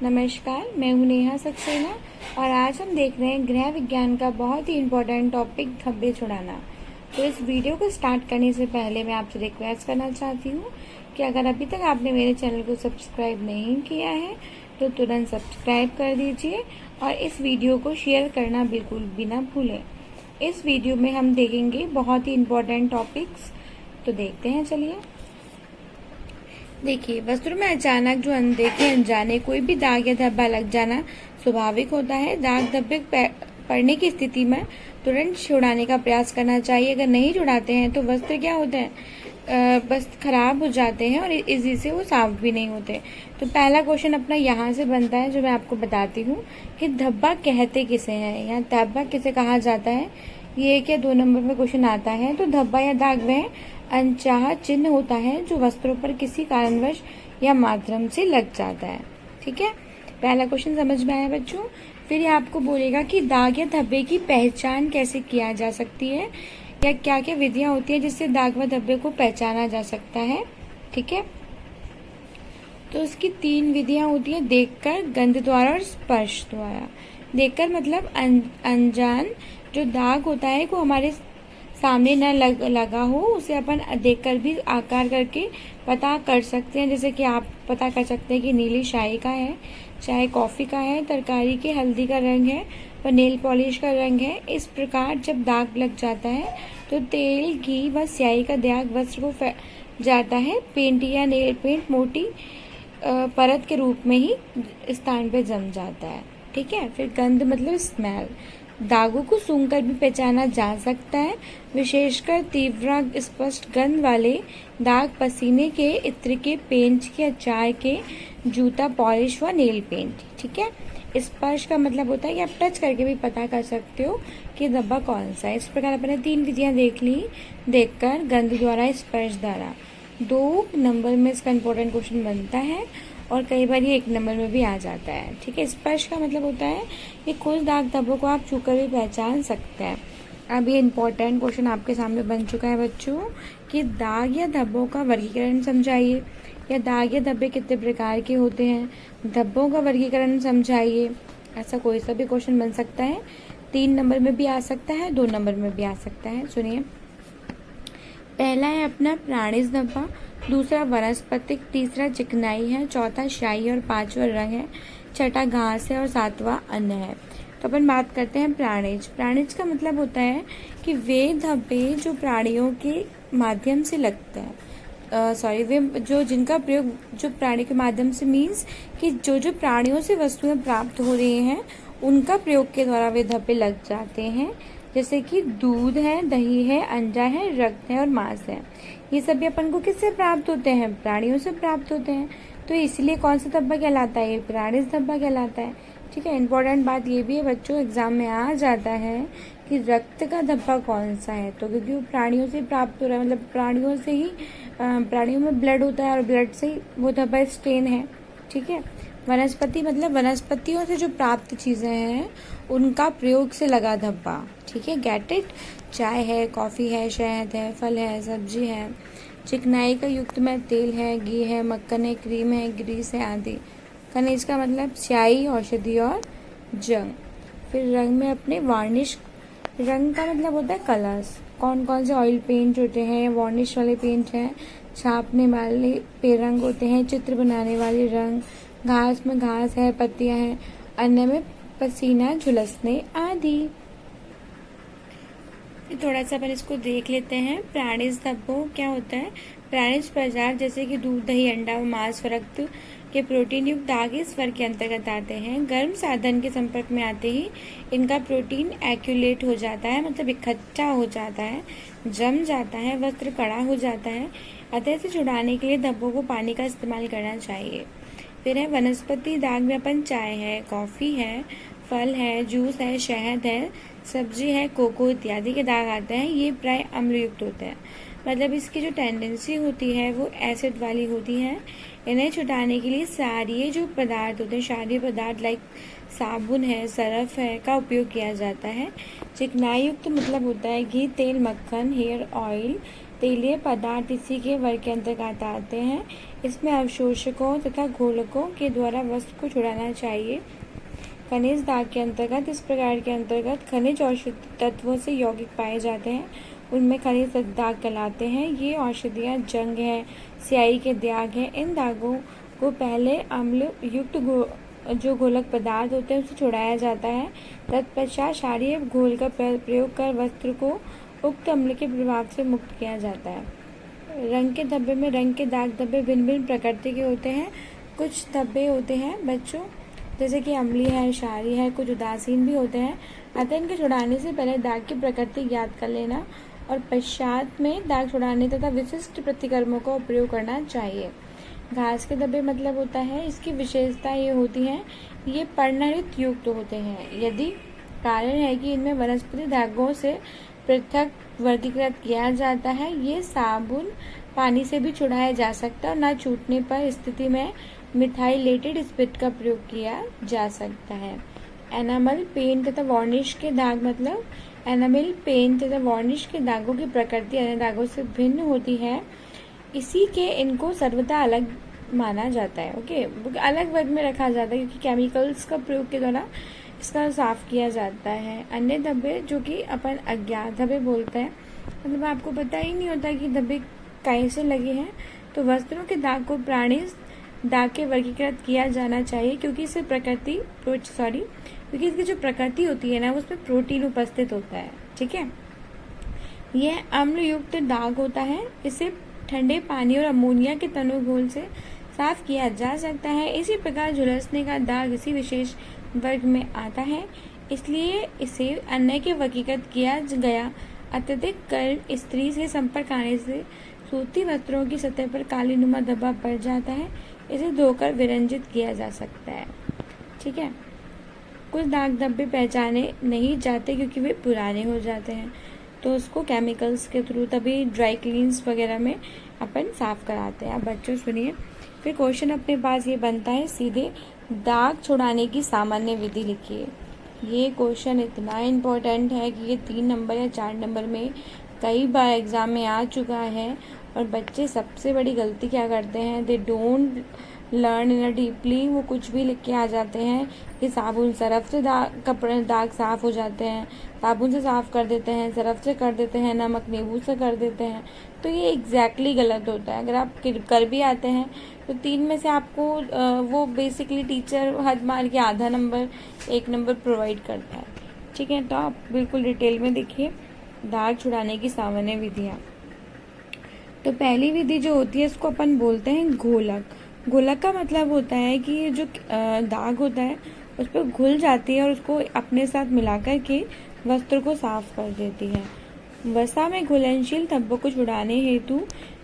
नमस्कार, मैं हूँ नेहा सक्सेना और आज हम देख रहे हैं गृह विज्ञान का बहुत ही इम्पोर्टेंट टॉपिक धब्बे छुड़ाना। तो इस वीडियो को स्टार्ट करने से पहले मैं आपसे रिक्वेस्ट करना चाहती हूँ कि अगर अभी तक आपने मेरे चैनल को सब्सक्राइब नहीं किया है तो तुरंत सब्सक्राइब कर दीजिए और इस वीडियो को शेयर करना बिल्कुल भी ना भूलें। इस वीडियो में हम देखेंगे बहुत ही इम्पोर्टेंट टॉपिक्स। तो देखते हैं, चलिए। देखिए, वस्त्र में अचानक जो अनदेखे अनजाने कोई भी दाग या धब्बा लग जाना स्वाभाविक होता है। दाग धब्बे पड़ने की स्थिति में तुरंत छुड़ाने का प्रयास करना चाहिए। अगर नहीं छुड़ाते हैं तो वस्त्र क्या होते हैं, वस्त्र खराब हो जाते हैं और इसी से वो साफ भी नहीं होते। तो पहला क्वेश्चन अपना यहाँ से बनता है, जो मैं आपको बताती हूँ कि धब्बा कहते किसे हैं या धब्बा किसे कहा जाता है। ये 1 या 2 नंबर में क्वेश्चन आता है। तो धब्बा या दाग वह अनचाहा चिन्ह होता है जो वस्त्रों पर किसी कारणवश या माध्यम से लग जाता है। ठीक है, पहला क्वेश्चन समझ में आया बच्चों। फिर ये आपको बोलेगा कि दाग या धब्बे की पहचान कैसे किया जा सकती है या क्या क्या विधियां होती हैं जिससे दाग व धब्बे को पहचाना जा सकता है। ठीक है, तो उसकी 3 विधियां होती हैं, देखकर, गंध द्वारा और स्पर्श द्वारा। देखकर मतलब अनजान जो दाग होता है वो हमारे सामने न लगा हो, उसे अपन देखकर भी आकार करके पता कर सकते हैं। जैसे कि आप पता कर सकते हैं कि नीली शाही का है, चाय कॉफ़ी का है, तरकारी के हल्दी का रंग है और नेल पॉलिश का रंग है। इस प्रकार जब दाग लग जाता है तो तेल, घी व स्याही का दाग वस्त्र को जाता है। पेंट या नेल पेंट मोटी परत के रूप में ही स्थान पर जम जाता है। ठीक है, फिर गंध मतलब स्मेल, दागों को सूंघकर भी पहचाना जा सकता है। विशेषकर तीव्र स्पष्ट गंध वाले दाग पसीने के, इत्र के, पेंट के, अचार के, जूता पॉलिश व नेल पेंट। ठीक है, स्पर्श का मतलब होता है कि आप टच करके भी पता कर सकते हो कि धब्बा कौन सा है। इस प्रकार अपने 3 विधियां देख ली, देखकर, गंध द्वारा, स्पर्श द्वारा। 2 नंबर में इसका इम्पोर्टेंट क्वेश्चन बनता है और कई बार ये 1 नंबर में भी आ जाता है। ठीक है, स्पर्श का मतलब होता है कि कुछ दाग धब्बों को आप छूकर भी पहचान सकते हैं। अब ये इम्पोर्टेंट क्वेश्चन आपके सामने बन चुका है बच्चों कि दाग या धब्बों का वर्गीकरण समझाइए, या दाग या धब्बे कितने प्रकार के होते हैं, धब्बों का वर्गीकरण समझाइए। ऐसा कोई सा भी क्वेश्चन बन सकता है। 3 नंबर में भी आ सकता है, 2 नंबर में भी आ सकता है। सुनिए, पहला है अपना प्राणिज धब्बा, दूसरा वनस्पतिक, तीसरा चिकनाई है, चौथा शाही और 5वां रंग है, छठा घास है और 7वां अन्न है। तो अपन बात करते हैं प्राणिज। प्राणिज का मतलब होता है कि वे धब्बे जो प्राणियों के माध्यम से लगते हैं, वे जो जिनका प्रयोग जो प्राणी के माध्यम से मीन्स कि जो प्राणियों से वस्तुएं प्राप्त हो रही हैं उनका प्रयोग के द्वारा वे धब्बे लग जाते हैं। जैसे कि दूध है, दही है, अंडा है, रक्त है और मांस है। ये सभी अपन को किससे प्राप्त होते हैं? प्राणियों से प्राप्त होते हैं। तो इसलिए कौन सा धब्बा कहलाता है? ये प्राणिज धब्बा कहलाता है। ठीक है, इम्पोर्टेंट बात ये भी है बच्चों, एग्जाम में आ जाता है कि रक्त का धब्बा कौन सा है। तो क्योंकि वो प्राणियों से प्राप्त हो रहा है, मतलब प्राणियों से ही प्राणियों में ब्लड होता है और ब्लड से ही वो धब्बा स्टेन है। ठीक है, वनस्पति मतलब वनस्पतियों से जो प्राप्त चीजें हैं उनका प्रयोग से लगा धब्बा। ठीक है, गेट इट। चाय है, कॉफी है, शहद है, फल है, सब्जी है। चिकनाई का युक्त में तेल है, घी है, मक्खन है, क्रीम है, ग्रीस है आदि। खनिज का मतलब स्याही, औषधि और जंग। फिर रंग में अपने वार्निश, रंग का मतलब होता है कलर्स। कौन कौन से ऑयल पेंट होते हैं, वार्निश वाले पेंट हैं, छापने वाले पे रंग होते हैं, चित्र बनाने वाले रंग। घास में घास है, पत्तियां हैं, अन्न में पसीना झुलसने आदि। थोड़ा सा अपन इसको देख लेते हैं। प्राणिज धब्बों क्या होता है? प्राणिज पदार्थ जैसे कि दूध, दही, अंडा और मांस व रक्त के प्रोटीन युक्त दाग इस वर्ग के अंतर्गत आते हैं। गर्म साधन के संपर्क में आते ही इनका प्रोटीन एक्यूलेट हो जाता है, मतलब इकट्ठा हो जाता है, जम जाता है, वस्त्र कड़ा हो जाता है। अतः इसे छुड़ाने के लिए धब्बों को पानी का इस्तेमाल करना चाहिए। फिर है वनस्पति दाग में अपन चाय है, कॉफी है, फल है, जूस है, शहद है, सब्जी है, कोको इत्यादि के दाग आते हैं। ये प्राय अम्लयुक्त होते हैं, मतलब इसकी जो टेंडेंसी होती है वो एसिड वाली होती है। इन्हें छुटाने के लिए सारे जो पदार्थ होते हैं, क्षारीय पदार्थ लाइक साबुन है, सरफ है का उपयोग किया जाता है। चिकनाई युक्त मतलब होता है घी, तेल, मक्खन, हेयर ऑयल, तेलीय पदार्थ इसी के वर्ग के अंतर्गत आते हैं। इसमें अवशोषकों तथा घोलकों के द्वारा वस्तु को छुड़ाना चाहिए। खनिज दाग के अंतर्गत इस प्रकार के अंतर्गत खनिज औषधि तत्वों से यौगिक पाए जाते हैं, उनमें खनिज दाग कहलाते हैं। ये औषधियाँ जंग है, स्याही के दाग हैं। इन दागों को पहले अम्ल युक्त जो घोलक पदार्थ होते हैं उससे छुड़ाया जाता है। तत्पश्चात क्षारीय घोल का प्रयोग कर वस्त्र को उक्त अम्ल के प्रभाव से मुक्त किया जाता है। रंग के धब्बे में रंग के दाग धब्बे भिन्न भिन्न प्रकृति के होते हैं। कुछ धब्बे होते हैं बच्चों जैसे कि अम्लीय है, क्षारीय है, कुछ उदासीन भी होते हैं। अतः इनके छुड़ाने से पहले दाग की प्रकृति ज्ञात कर लेना और पश्चात में दाग छुड़ाने तथा विशिष्ट प्रतिकर्मों का प्रयोग करना चाहिए। घास के धब्बे मतलब होता है, इसकी विशेषता ये होती है, ये पर्णरहित युक्त होते हैं। यदि कारण है कि इनमें वनस्पति धागों से पृथक वर्गीकृत किया जाता है। ये साबुन पानी से भी छुड़ाया जा सकता है और न छूटने पर स्थिति में मिथाइलेटेड स्पिरिट का प्रयोग किया जा सकता है। एनामल पेंट तथा वार्निश के दाग मतलब एनामल पेंट तथा वार्निश के दागों की प्रकृति अन्य दागों से भिन्न होती है, इसी के इनको सर्वथा अलग माना जाता है। ओके, अलग वर्ग में रखा जाता है क्योंकि केमिकल्स का प्रयोग के द्वारा इसका साफ किया जाता है। अन्य धब्बे जो कि अपन अज्ञात धब्बे बोलते हैं, मतलब आपको पता ही नहीं होता कि धब्बे कैसे लगे हैं, तो वस्त्रों के दाग को प्राणी दाग के वर्गीकृत किया जाना चाहिए क्योंकि इसकी जो प्रकृति होती है ना उसमें प्रोटीन उपस्थित होता है। ठीक है, यह अम्ल युक्त दाग होता है। इसे ठंडे पानी और अमोनिया के तनु घोल से साफ किया जा सकता है। इसी प्रकार झुलसने का दाग इसी विशेष वर्ग में आता है, इसलिए इसे अन्य के वर्गीकृत किया गया। अत्यधिक गर्म स्त्री से संपर्क आने से सूती वस्त्रों की सतह पर काली नुमा धब्बा पड़ जाता है, इसे धोकर विरंजित किया जा सकता है। ठीक है, कुछ दाग धब्बे पहचाने नहीं जाते क्योंकि वे पुराने हो जाते हैं, तो उसको केमिकल्स के थ्रू तभी ड्राई क्लीन्स वगैरह में अपन साफ कराते हैं। अब बच्चों सुनिए, फिर क्वेश्चन अपने पास ये बनता है, सीधे दाग छुड़ाने की सामान्य विधि लिखिए। ये क्वेश्चन इतना इम्पोर्टेंट है कि ये 3 नंबर या 4 नंबर में कई बार एग्जाम में आ चुका है। और बच्चे सबसे बड़ी गलती क्या करते हैं, they don't learn in deeply, वो कुछ भी लिख के आ जाते हैं कि साबुन सरफ से कपड़े दाग साफ हो जाते हैं, साबुन से साफ कर देते हैं, सरफ से कर देते हैं, नमक नींबू से कर देते हैं। तो ये एग्जैक्टली गलत होता है। अगर आप कर भी आते हैं तो 3 में से आपको वो बेसिकली टीचर हद मार के आधा नंबर 1 नंबर प्रोवाइड करता है। ठीक है, तो आप बिल्कुल डिटेल में देखिए दाग छुड़ाने की सामान्य विधियाँ। तो पहली विधि जो होती है इसको अपन बोलते हैं घोलक। घोलक का मतलब होता है कि ये जो दाग होता है उस पर घुल जाती है और उसको अपने साथ मिलाकर के वस्त्र को साफ कर देती है। वसा में घुलनशील धब्बों को छुड़ाने हेतु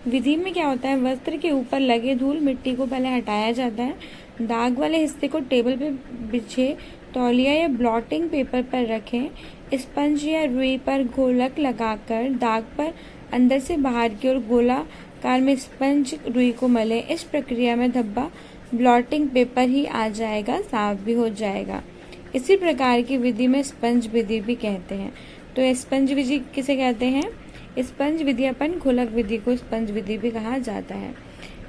विधि में क्या होता है, वस्त्र के ऊपर लगे धूल मिट्टी को पहले हटाया जाता है। दाग वाले हिस्से को टेबल पे बिछे तौलिया या ब्लॉटिंग पेपर पर रखें। स्पंज या रुई पर घोलक लगाकर दाग पर अंदर से बाहर की ओर गोलाकार में स्पंज रुई को मले। इस प्रक्रिया में धब्बा ब्लॉटिंग पेपर ही आ जाएगा, साफ भी हो जाएगा। इसी प्रकार की विधि में स्पंज विधि भी कहते हैं। तो स्पंज विधि किसे कहते हैं, स्पंज विधि अपन घोलक विधि को स्पंज विधि भी कहा जाता है।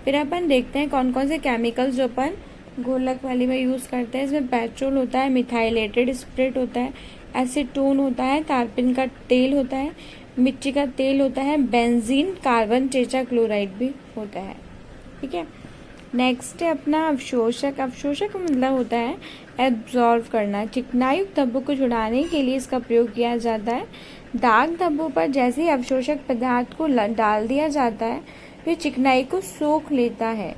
फिर अपन देखते हैं कौन कौन से केमिकल्स जो अपन घोलक वाली में यूज करते हैं। इसमें पेट्रोल होता है, मिथाइलेटेड स्पिरिट होता है, एसीटोन होता है, तारपिन का तेल होता है, मिट्टी का तेल होता है, बेंजीन, कार्बन टेट्राक्लोराइड भी होता है। ठीक है, नेक्स्ट है अपना अवशोषक। अवशोषक मतलब होता है एब्जॉर्व करना। चिकनायुक्त धब्बों को छुड़ाने के लिए इसका प्रयोग किया जाता है। दाग धब्बों पर जैसे ही अवशोषक पदार्थ को डाल दिया जाता है फिर चिकनाई को सोख लेता है।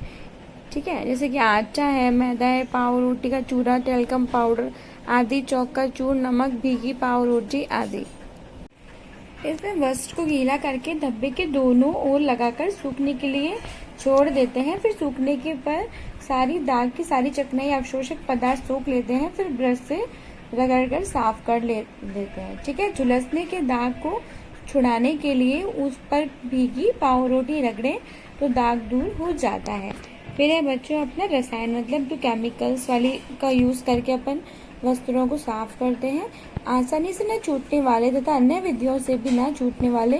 ठीक है, जैसे कि आटा है, मैदा है, पाव रोटी का चूरा, टेल्कम पाउडर आदि, चौक का चूर्ण, नमक, भीगी पाव रोटी आदि। इसमें वस्त्र को गीला करके धब्बे के दोनों ओर लगाकर सूखने के लिए छोड़ देते हैं। फिर सूखने के पर सारी दाग की सारी चिकनाई अवशोषक पदार्थ सोख लेते हैं। फिर ब्रश से रगड़कर साफ कर देते हैं। ठीक है, झुलसने के दाग को छुड़ाने के लिए उस पर भीगी पाव रोटी रगड़ें तो दाग दूर हो जाता है। फिर है बच्चों अपना रसायन, मतलब जो केमिकल्स वाली का यूज करके अपन वस्त्रों को साफ करते हैं। आसानी से न छूटने वाले तथा अन्य विधियों से भी न छूटने वाले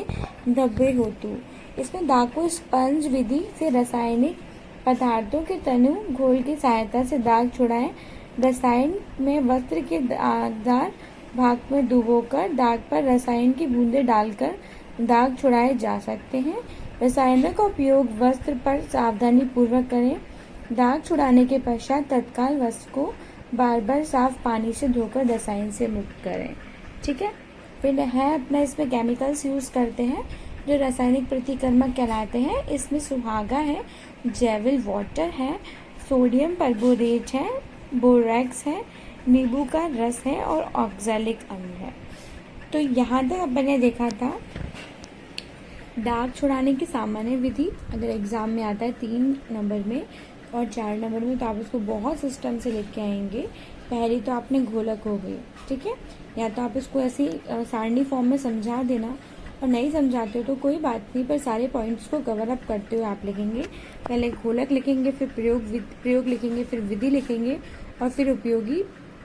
धब्बे हेतु इसमें दाग को स्पंज विधि से रासायनिक पदार्थों के तनु घोल की सहायता से दाग छुड़ाएं। रसायन में वस्त्र के दागदार भाग में डुबोकर दाग पर रसायन की बूंदें डालकर दाग छुड़ाए जा सकते हैं। रसायनों का उपयोग वस्त्र पर सावधानी पूर्वक करें। दाग छुड़ाने के पश्चात तत्काल वस्त्र को बार बार साफ पानी से धोकर रसायन से मुक्त करें। ठीक है। फिर है अपना इसमें केमिकल्स यूज करते हैं जो रासायनिक प्रतिकर्मक कहलाते हैं। इसमें सुहागा है, जेविल वाटर है, सोडियम परबोरेट है, बोरैक्स है, नींबू का रस है और ऑक्सैलिक अम्ल है। तो यहाँ तक अपन ने देखा था दाग छुड़ाने की सामान्य विधि। अगर एग्जाम में आता है 3 नंबर में और 4 नंबर में तो आप उसको बहुत सिस्टम से लिख के आएंगे। पहली तो आपने घोलक हो गई, ठीक है, या तो आप इसको ऐसी सारणी फॉर्म में समझा देना, और नहीं समझाते हो तो कोई बात नहीं, पर सारे पॉइंट्स को कवर अप करते हुए आप लिखेंगे। पहले घोलक लिखेंगे, फिर प्रयोग लिखेंगे, फिर विधि लिखेंगे और फिर उपयोगी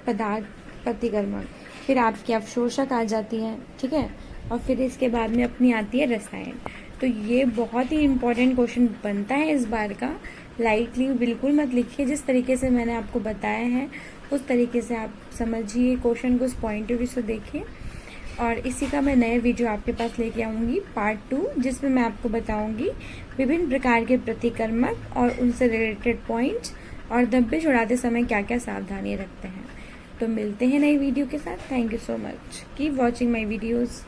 पदार्थ प्रतिकर्मक, फिर आपकी अवशोषक आ जाती है, ठीक है, और फिर इसके बाद में अपनी आती है रसायन। तो ये बहुत ही इम्पोर्टेंट क्वेश्चन बनता है इस बार का। लाइटली बिल्कुल मत लिखिए, जिस तरीके से मैंने आपको बताया है उस तरीके से आप समझिए क्वेश्चन को, उस पॉइंट ऑफ व्यू से देखिए। और इसी का मैं नए वीडियो आपके पास लेके आऊँगी पार्ट 2, जिसमें मैं आपको बताऊँगी विभिन्न प्रकार के प्रतिकर्मक और उनसे रिलेटेड पॉइंट्स और धब्बे छुड़ाते समय क्या क्या सावधानी रखते हैं। तो मिलते हैं नई वीडियो के साथ। Thank you so much, keep watching my videos.